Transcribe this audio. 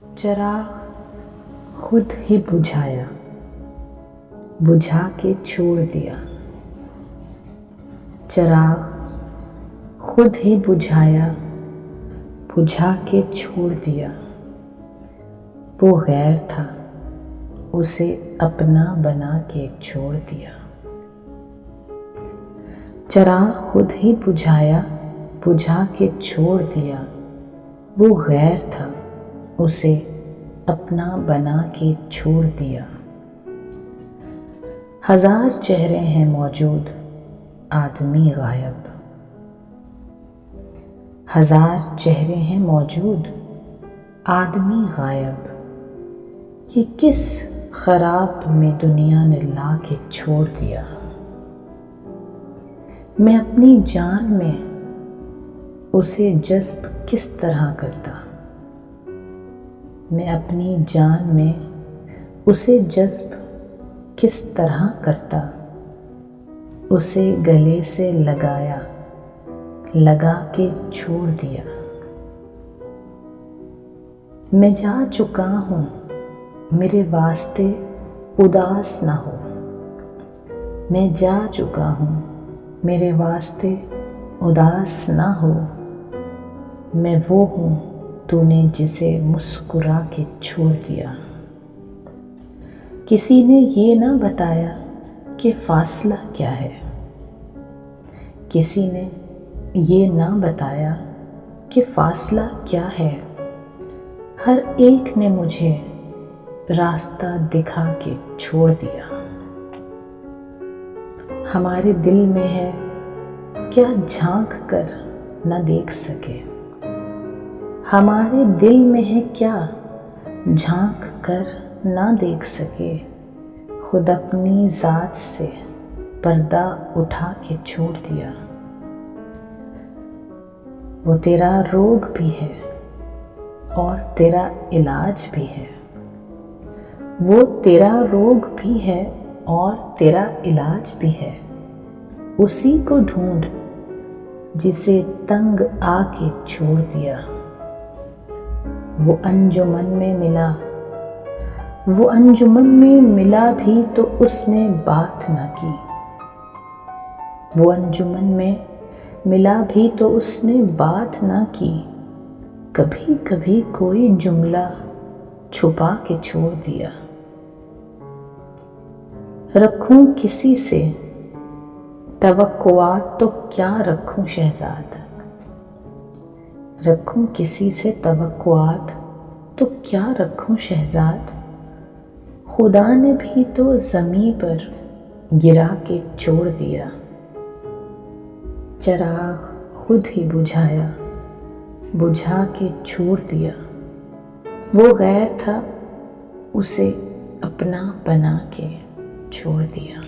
चराग खुद ही बुझाया, बुझा के छोड़ दिया। चराग खुद ही बुझाया, बुझा के छोड़ दिया। वो गैर था, उसे अपना बना के छोड़ दिया। चराग खुद ही बुझाया, बुझा के छोड़ दिया। वो गैर था, उसे अपना बना के छोड़ दिया। हजार चेहरे हैं मौजूद, आदमी गायब। हजार चेहरे हैं मौजूद, आदमी गायब। ये किस खराब में दुनिया ने ला के छोड़ दिया। मैं अपनी जान में उसे जज्ब किस तरह करता। मैं अपनी जान में उसे जज्ब किस तरह करता। उसे गले से लगाया, लगा के छोड़ दिया। मैं जा चुका हूँ, मेरे वास्ते उदास ना हो। मैं जा चुका हूँ, मेरे वास्ते उदास ना हो। मैं वो हूँ तूने जिसे मुस्कुरा के छोड़ दिया। किसी ने ये ना बताया कि फासला क्या है। किसी ने ये ना बताया कि फासला क्या है। हर एक ने मुझे रास्ता दिखा के छोड़ दिया। हमारे दिल में है क्या झांक कर न देख सके। हमारे दिल में है क्या झांक कर ना देख सके। खुद अपनी ज़ात से पर्दा उठा के छोड़ दिया। वो तेरा रोग भी है और तेरा इलाज भी है। वो तेरा रोग भी है और तेरा इलाज भी है। उसी को ढूंढ जिसे तंग आके छोड़ दिया। वो अंजुमन में मिला, वो अंजुमन में मिला भी तो उसने बात ना की। वो अंजुमन में मिला भी तो उसने बात ना की। कभी कभी कोई जुमला छुपा के छोड़ दिया। रखूं किसी से तवक्कुआत तो क्या रखूं शहजाद। रखूं किसी से तवक्कुआत तो क्या रखूं शहजाद। खुदा ने भी तो ज़मीं पर गिरा के छोड़ दिया। चराग खुद ही बुझाया, बुझा के छोड़ दिया। वो गैर था, उसे अपना बना के छोड़ दिया।